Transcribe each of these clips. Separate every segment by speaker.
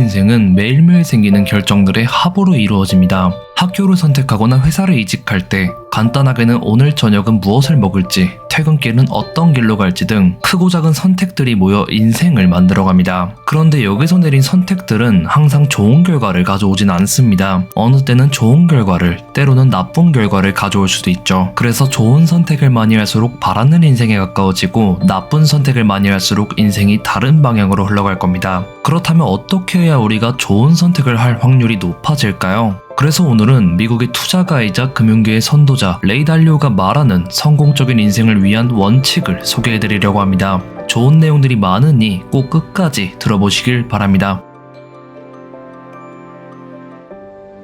Speaker 1: 인생은 매일매일 생기는 결정들의 합으로 이루어집니다. 학교를 선택하거나 회사를 이직할 때, 간단하게는 오늘 저녁은 무엇을 먹을지, 퇴근길은 어떤 길로 갈지 등 크고 작은 선택들이 모여 인생을 만들어갑니다. 그런데 여기서 내린 선택들은 항상 좋은 결과를 가져오진 않습니다. 어느 때는 좋은 결과를, 때로는 나쁜 결과를 가져올 수도 있죠. 그래서 좋은 선택을 많이 할수록 바라는 인생에 가까워지고, 나쁜 선택을 많이 할수록 인생이 다른 방향으로 흘러갈 겁니다. 그렇다면 어떻게 해야 우리가 좋은 선택을 할 확률이 높아질까요? 그래서 오늘은 미국의 투자가이자 금융계의 선도자 레이 달리오가 말하는 성공적인 인생을 위한 원칙을 소개해드리려고 합니다. 좋은 내용들이 많으니 꼭 끝까지 들어보시길 바랍니다.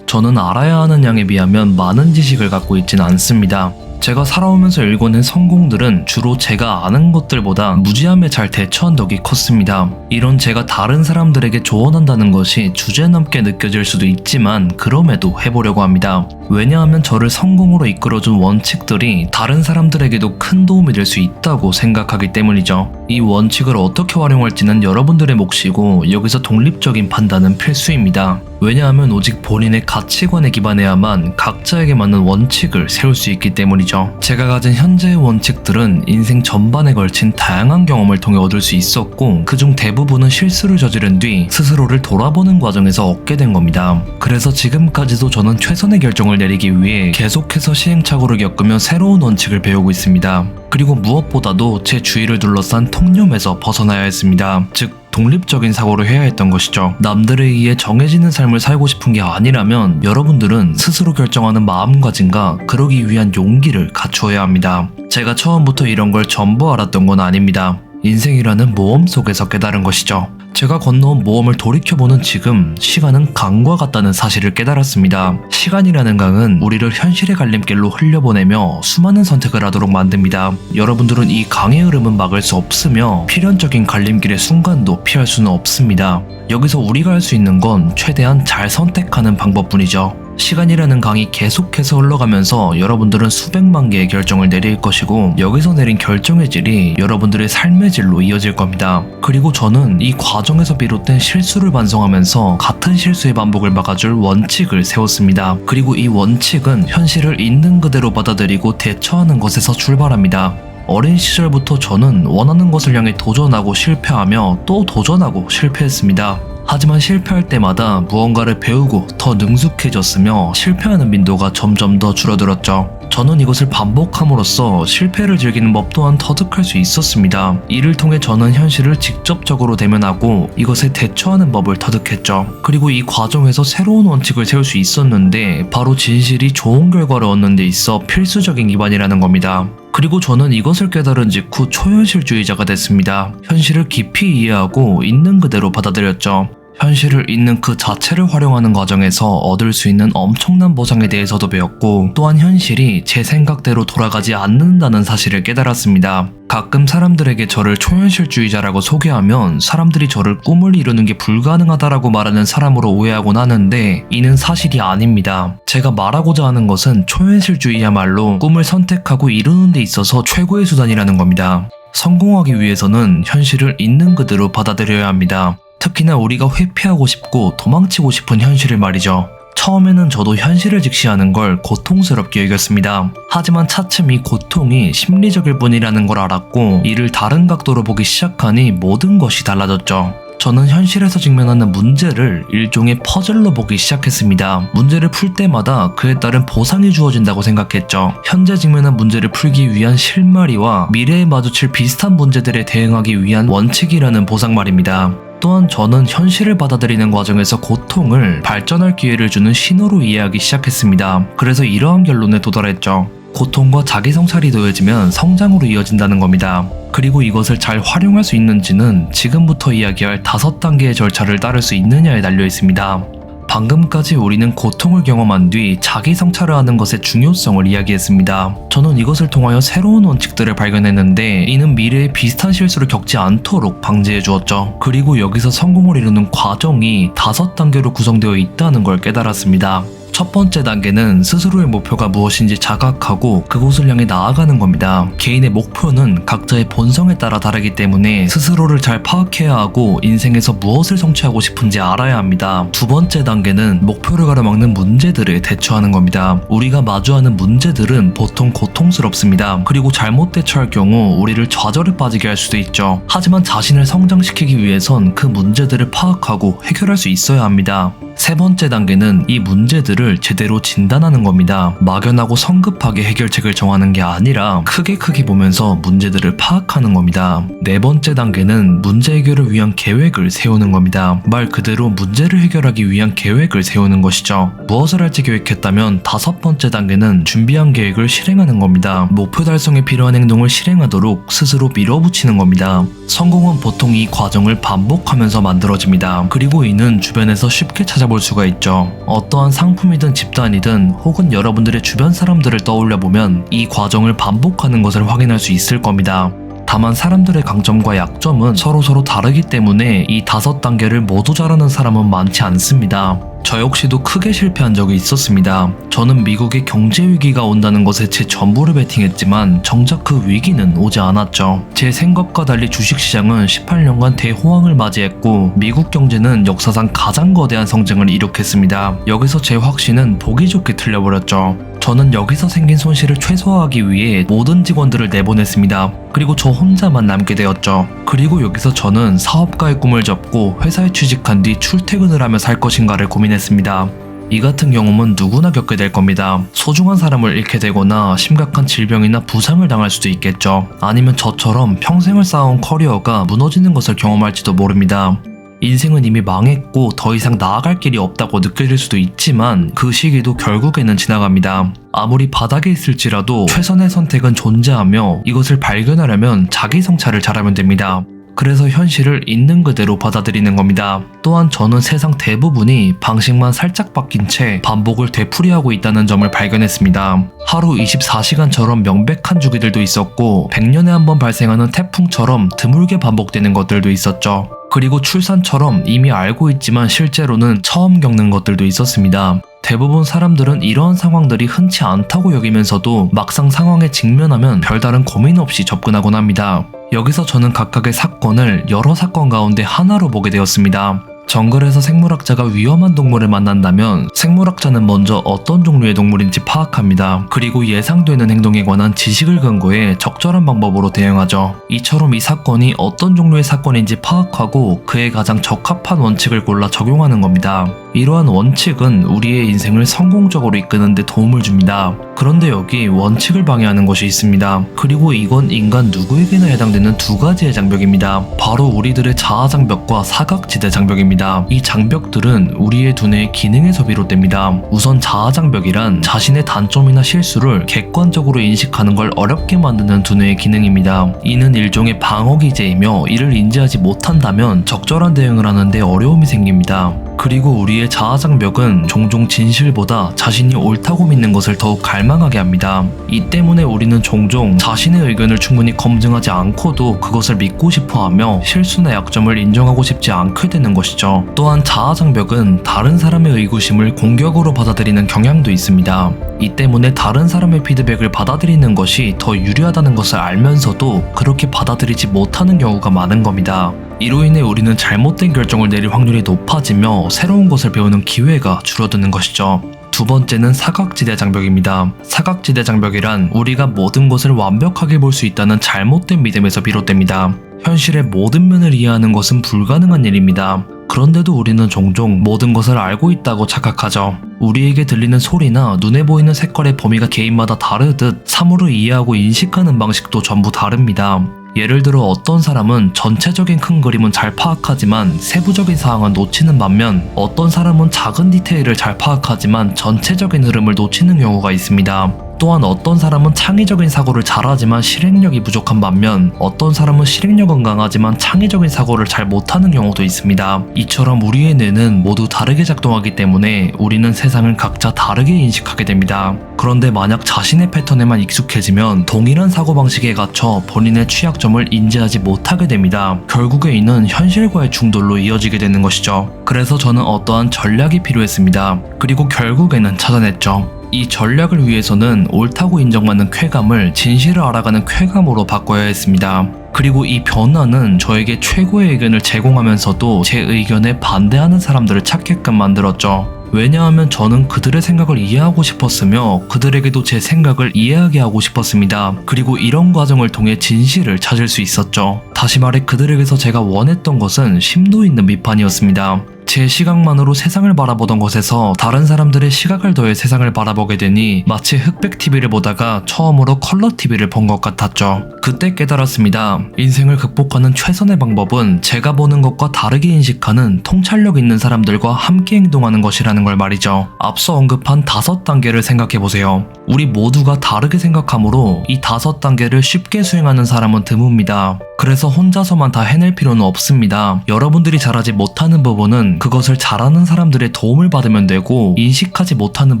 Speaker 1: 저는 알아야 하는 양에 비하면 많은 지식을 갖고 있진 않습니다. 제가 살아오면서 일궈낸 성공들은 주로 제가 아는 것들보다 무지함에 잘 대처한 덕이 컸습니다. 이런 제가 다른 사람들에게 조언한다는 것이 주제넘게 느껴질 수도 있지만 그럼에도 해보려고 합니다. 왜냐하면 저를 성공으로 이끌어준 원칙들이 다른 사람들에게도 큰 도움이 될 수 있다고 생각하기 때문이죠. 이 원칙을 어떻게 활용할지는 여러분들의 몫이고 여기서 독립적인 판단은 필수입니다. 왜냐하면 오직 본인의 가치관에 기반해야만 각자에게 맞는 원칙을 세울 수 있기 때문이죠. 제가 가진 현재의 원칙들은 인생 전반에 걸친 다양한 경험을 통해 얻을 수 있었고 그중 대부분은 실수를 저지른 뒤 스스로를 돌아보는 과정에서 얻게 된 겁니다. 그래서 지금까지도 저는 최선의 결정을 내리기 위해 계속해서 시행착오를 겪으며 새로운 원칙을 배우고 있습니다. 그리고 무엇보다도 제 주위를 둘러싼 통념에서 벗어나야 했습니다. 즉 독립적인 사고를 해야 했던 것이죠. 남들에 의해 정해지는 삶을 살고 싶은 게 아니라면 여러분들은 스스로 결정하는 마음가짐과 그러기 위한 용기를 갖추어야 합니다. 제가 처음부터 이런 걸 전부 알았던 건 아닙니다. 인생이라는 모험 속에서 깨달은 것이죠. 제가 건너온 모험을 돌이켜보는 지금 시간은 강과 같다는 사실을 깨달았습니다. 시간이라는 강은 우리를 현실의 갈림길로 흘려보내며 수많은 선택을 하도록 만듭니다. 여러분들은 이 강의 흐름은 막을 수 없으며 필연적인 갈림길의 순간도 피할 수는 없습니다. 여기서 우리가 할 수 있는 건 최대한 잘 선택하는 방법뿐이죠. 시간이라는 강이 계속해서 흘러가면서 여러분들은 수백만 개의 결정을 내릴 것이고 여기서 내린 결정의 질이 여러분들의 삶의 질로 이어질 겁니다. 그리고 저는 이 과정에서 비롯된 실수를 반성하면서 같은 실수의 반복을 막아줄 원칙을 세웠습니다. 그리고 이 원칙은 현실을 있는 그대로 받아들이고 대처하는 것에서 출발합니다. 어린 시절부터 저는 원하는 것을 향해 도전하고 실패하며 또 도전하고 실패했습니다. 하지만 실패할 때마다 무언가를 배우고 더 능숙해졌으며 실패하는 빈도가 점점 더 줄어들었죠. 저는 이것을 반복함으로써 실패를 즐기는 법 또한 터득할 수 있었습니다. 이를 통해 저는 현실을 직접적으로 대면하고 이것에 대처하는 법을 터득했죠. 그리고 이 과정에서 새로운 원칙을 세울 수 있었는데 바로 진실이 좋은 결과를 얻는 데 있어 필수적인 기반이라는 겁니다. 그리고 저는 이것을 깨달은 직후 초현실주의자가 됐습니다. 현실을 깊이 이해하고 있는 그대로 받아들였죠. 현실을 있는 그 자체를 활용하는 과정에서 얻을 수 있는 엄청난 보상에 대해서도 배웠고 또한 현실이 제 생각대로 돌아가지 않는다는 사실을 깨달았습니다. 가끔 사람들에게 저를 초현실주의자라고 소개하면 사람들이 저를 꿈을 이루는 게 불가능하다라고 말하는 사람으로 오해하곤 하는데 이는 사실이 아닙니다. 제가 말하고자 하는 것은 초현실주의야말로 꿈을 선택하고 이루는 데 있어서 최고의 수단이라는 겁니다. 성공하기 위해서는 현실을 있는 그대로 받아들여야 합니다. 특히나 우리가 회피하고 싶고 도망치고 싶은 현실을 말이죠. 처음에는 저도 현실을 직시하는 걸 고통스럽게 여겼습니다. 하지만 차츰 이 고통이 심리적일 뿐이라는 걸 알았고 이를 다른 각도로 보기 시작하니 모든 것이 달라졌죠. 저는 현실에서 직면하는 문제를 일종의 퍼즐로 보기 시작했습니다. 문제를 풀 때마다 그에 따른 보상이 주어진다고 생각했죠. 현재 직면한 문제를 풀기 위한 실마리와 미래에 마주칠 비슷한 문제들에 대응하기 위한 원칙이라는 보상 말입니다. 또한 저는 현실을 받아들이는 과정에서 고통을 발전할 기회를 주는 신호로 이해하기 시작했습니다. 그래서 이러한 결론에 도달했죠. 고통과 자기 성찰이 더해지면 성장으로 이어진다는 겁니다. 그리고 이것을 잘 활용할 수 있는지는 지금부터 이야기할 5단계의 절차를 따를 수 있느냐에 달려 있습니다. 방금까지 우리는 고통을 경험한 뒤 자기 성찰을 하는 것의 중요성을 이야기했습니다. 저는 이것을 통하여 새로운 원칙들을 발견했는데 이는 미래에 비슷한 실수를 겪지 않도록 방지해 주었죠. 그리고 여기서 성공을 이루는 과정이 5단계로 구성되어 있다는 걸 깨달았습니다. 첫 번째 단계는 스스로의 목표가 무엇인지 자각하고 그곳을 향해 나아가는 겁니다. 개인의 목표는 각자의 본성에 따라 다르기 때문에 스스로를 잘 파악해야 하고 인생에서 무엇을 성취하고 싶은지 알아야 합니다. 두 번째 단계는 목표를 가로막는 문제들을 대처하는 겁니다. 우리가 마주하는 문제들은 보통 고통스럽습니다. 그리고 잘못 대처할 경우 우리를 좌절에 빠지게 할 수도 있죠. 하지만 자신을 성장시키기 위해선 그 문제들을 파악하고 해결할 수 있어야 합니다. 세 번째 단계는 이 문제들을 제대로 진단하는 겁니다. 막연하고 성급하게 해결책을 정하는 게 아니라 크게 보면서 문제들을 파악하는 겁니다. 네 번째 단계는 문제 해결을 위한 계획을 세우는 겁니다. 말 그대로 문제를 해결하기 위한 계획을 세우는 것이죠. 무엇을 할지 계획했다면 다섯 번째 단계는 준비한 계획을 실행하는 겁니다. 목표 달성에 필요한 행동을 실행하도록 스스로 밀어붙이는 겁니다. 성공은 보통 이 과정을 반복하면서 만들어집니다. 그리고 이는 주변에서 쉽게 찾아볼 수가 있죠. 어떠한 상품이든 집단이든 혹은 여러분들의 주변 사람들을 떠올려보면 이 과정을 반복하는 것을 확인할 수 있을 겁니다. 다만 사람들의 강점과 약점은 서로 다르기 때문에 이 5단계를 모두 잘하는 사람은 많지 않습니다. 저 역시도 크게 실패한 적이 있었습니다. 저는 미국에 경제 위기가 온다는 것에 제 전부를 베팅했지만 정작 그 위기는 오지 않았죠. 제 생각과 달리 주식시장은 18년간 대호황을 맞이했고 미국 경제는 역사상 가장 거대한 성장을 이룩했습니다. 여기서 제 확신은 보기 좋게 틀려버렸죠. 저는 여기서 생긴 손실을 최소화하기 위해 모든 직원들을 내보냈습니다. 그리고 저 혼자만 남게 되었죠. 그리고 여기서 저는 사업가의 꿈을 접고 회사에 취직한 뒤 출퇴근을 하며 살 것인가를 고민했습니다. 이 같은 경험은 누구나 겪게 될 겁니다. 소중한 사람을 잃게 되거나 심각한 질병이나 부상을 당할 수도 있겠죠. 아니면 저처럼 평생을 쌓아온 커리어가 무너지는 것을 경험할지도 모릅니다. 인생은 이미 망했고 더 이상 나아갈 길이 없다고 느껴질 수도 있지만 그 시기도 결국에는 지나갑니다. 아무리 바닥에 있을지라도 최선의 선택은 존재하며 이것을 발견하려면 자기 성찰을 잘하면 됩니다. 그래서 현실을 있는 그대로 받아들이는 겁니다. 또한 저는 세상 대부분이 방식만 살짝 바뀐 채 반복을 되풀이하고 있다는 점을 발견했습니다. 하루 24시간처럼 명백한 주기들도 있었고 100년에 한 번 발생하는 태풍처럼 드물게 반복되는 것들도 있었죠. 그리고 출산처럼 이미 알고 있지만 실제로는 처음 겪는 것들도 있었습니다. 대부분 사람들은 이러한 상황들이 흔치 않다고 여기면서도 막상 상황에 직면하면 별다른 고민 없이 접근하곤 합니다. 여기서 저는 각각의 사건을 여러 사건 가운데 하나로 보게 되었습니다. 정글에서 생물학자가 위험한 동물을 만난다면 생물학자는 먼저 어떤 종류의 동물인지 파악합니다. 그리고 예상되는 행동에 관한 지식을 근거해 적절한 방법으로 대응하죠. 이처럼 이 사건이 어떤 종류의 사건인지 파악하고 그에 가장 적합한 원칙을 골라 적용하는 겁니다. 이러한 원칙은 우리의 인생을 성공적으로 이끄는 데 도움을 줍니다. 그런데 여기 원칙을 방해하는 것이 있습니다. 그리고 이건 인간 누구에게나 해당되는 두 가지의 장벽입니다. 바로 우리들의 자아 장벽과 사각지대 장벽입니다. 이 장벽들은 우리의 두뇌의 기능에서 비롯됩니다. 우선 자아 장벽이란 자신의 단점이나 실수를 객관적으로 인식하는 걸 어렵게 만드는 두뇌의 기능입니다. 이는 일종의 방어 기제이며 이를 인지하지 못한다면 적절한 대응을 하는데 어려움이 생깁니다. 그리고 우리의 자아 장벽은 종종 진실보다 자신이 옳다고 믿는 것을 더욱 갈망하게 합니다. 이 때문에 우리는 종종 자신의 의견을 충분히 검증하지 않고도 그것을 믿고 싶어하며 실수나 약점을 인정하고 싶지 않게 되는 것이죠. 또한 자아 장벽은 다른 사람의 의구심을 공격으로 받아들이는 경향도 있습니다. 이 때문에 다른 사람의 피드백을 받아들이는 것이 더 유리하다는 것을 알면서도 그렇게 받아들이지 못하는 경우가 많은 겁니다. 이로 인해 우리는 잘못된 결정을 내릴 확률이 높아지며 새로운 것을 배우는 기회가 줄어드는 것이죠. 두 번째는 사각지대 장벽입니다. 사각지대 장벽이란 우리가 모든 것을 완벽하게 볼 수 있다는 잘못된 믿음에서 비롯됩니다. 현실의 모든 면을 이해하는 것은 불가능한 일입니다. 그런데도 우리는 종종 모든 것을 알고 있다고 착각하죠. 우리에게 들리는 소리나 눈에 보이는 색깔의 범위가 개인마다 다르듯 사물을 이해하고 인식하는 방식도 전부 다릅니다. 예를 들어 어떤 사람은 전체적인 큰 그림은 잘 파악하지만 세부적인 사항은 놓치는 반면 어떤 사람은 작은 디테일을 잘 파악하지만 전체적인 흐름을 놓치는 경우가 있습니다. 또한 어떤 사람은 창의적인 사고를 잘하지만 실행력이 부족한 반면 어떤 사람은 실행력은 강하지만 창의적인 사고를 잘 못하는 경우도 있습니다. 이처럼 우리의 뇌는 모두 다르게 작동하기 때문에 우리는 세상을 각자 다르게 인식하게 됩니다. 그런데 만약 자신의 패턴에만 익숙해지면 동일한 사고방식에 갇혀 본인의 취약점을 인지하지 못하게 됩니다. 결국에 이는 현실과의 충돌로 이어지게 되는 것이죠. 그래서 저는 어떠한 전략이 필요했습니다. 그리고 결국에는 찾아냈죠. 이 전략을 위해서는 옳다고 인정받는 쾌감을 진실을 알아가는 쾌감으로 바꿔야 했습니다. 그리고 이 변화는 저에게 최고의 의견을 제공하면서도 제 의견에 반대하는 사람들을 찾게끔 만들었죠. 왜냐하면 저는 그들의 생각을 이해하고 싶었으며 그들에게도 제 생각을 이해하게 하고 싶었습니다. 그리고 이런 과정을 통해 진실을 찾을 수 있었죠. 다시 말해 그들에게서 제가 원했던 것은 심도 있는 비판이었습니다. 제 시각만으로 세상을 바라보던 것에서 다른 사람들의 시각을 더해 세상을 바라보게 되니 마치 흑백 TV를 보다가 처음으로 컬러 TV를 본 것 같았죠. 그때 깨달았습니다. 인생을 극복하는 최선의 방법은 제가 보는 것과 다르게 인식하는 통찰력 있는 사람들과 함께 행동하는 것이라는 걸 말이죠. 앞서 언급한 5단계를 생각해보세요. 우리 모두가 다르게 생각하므로 이 5단계를 쉽게 수행하는 사람은 드뭅니다. 그래서 혼자서만 다 해낼 필요는 없습니다. 여러분들이 잘하지 못하는 부분은 그것을 잘하는 사람들의 도움을 받으면 되고 인식하지 못하는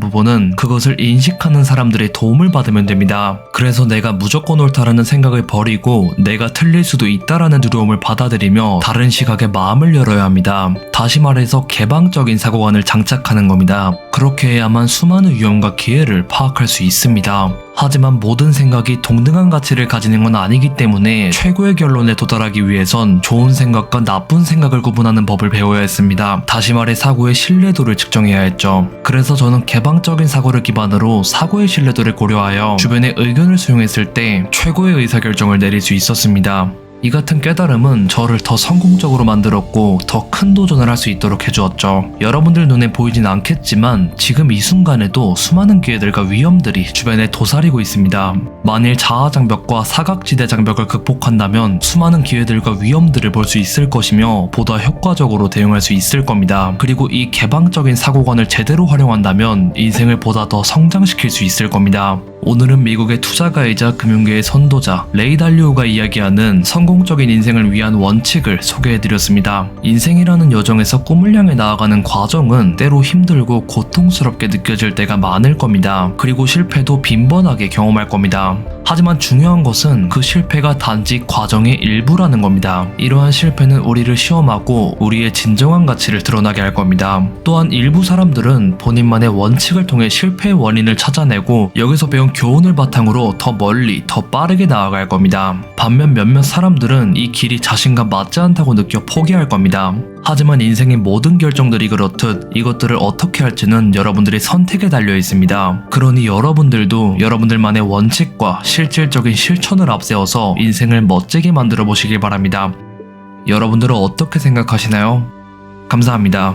Speaker 1: 부분은 그것을 인식하는 사람들의 도움을 받으면 됩니다. 그래서 내가 무조건 옳다라는 생각을 버리고 내가 틀릴 수도 있다라는 두려움을 받아들이며 다른 시각에 마음을 열어야 합니다. 다시 말해서 개방적인 사고관을 장착하는 겁니다. 그렇게 해야만 수많은 위험과 기회를 파악할 수 있습니다. 하지만 모든 생각이 동등한 가치를 가지는 건 아니기 때문에 최고의 결론에 도달하기 위해선 좋은 생각과 나쁜 생각을 구분하는 법을 배워야 했습니다. 다시 말해 사고의 신뢰도를 측정해야 했죠. 그래서 저는 개방적인 사고를 기반으로 사고의 신뢰도를 고려하여 주변의 의견을 수용했을 때 최고의 의사결정을 내릴 수 있었습니다. 이 같은 깨달음은 저를 더 성공적으로 만들었고 더 큰 도전을 할 수 있도록 해주었죠. 여러분들 눈에 보이진 않겠지만 지금 이 순간에도 수많은 기회들과 위험들이 주변에 도사리고 있습니다. 만일 자아장벽과 사각지대 장벽을 극복한다면 수많은 기회들과 위험들을 볼 수 있을 것이며 보다 효과적으로 대응할 수 있을 겁니다. 그리고 이 개방적인 사고관을 제대로 활용한다면 인생을 보다 더 성장시킬 수 있을 겁니다. 오늘은 미국의 투자가이자 금융계의 선도자 레이 달리오가 이야기하는 성공적인 인생을 위한 원칙을 소개해드렸습니다. 인생이라는 여정에서 꿈을 향해 나아가는 과정은 때로 힘들고 고통스럽게 느껴질 때가 많을 겁니다. 그리고 실패도 빈번하게 경험할 겁니다. 하지만 중요한 것은 그 실패가 단지 과정의 일부라는 겁니다. 이러한 실패는 우리를 시험하고 우리의 진정한 가치를 드러나게 할 겁니다. 또한 일부 사람들은 본인만의 원칙을 통해 실패의 원인을 찾아내고 여기서 배운 교훈을 바탕으로 더 멀리 더 빠르게 나아갈 겁니다. 반면 몇몇 사람들은 이 길이 자신과 맞지 않다고 느껴 포기할 겁니다. 하지만 인생의 모든 결정들이 그렇듯 이것들을 어떻게 할지는 여러분들의 선택에 달려 있습니다. 그러니 여러분들도 여러분들만의 원칙과 실질적인 실천을 앞세워서 인생을 멋지게 만들어 보시길 바랍니다. 여러분들은 어떻게 생각하시나요? 감사합니다.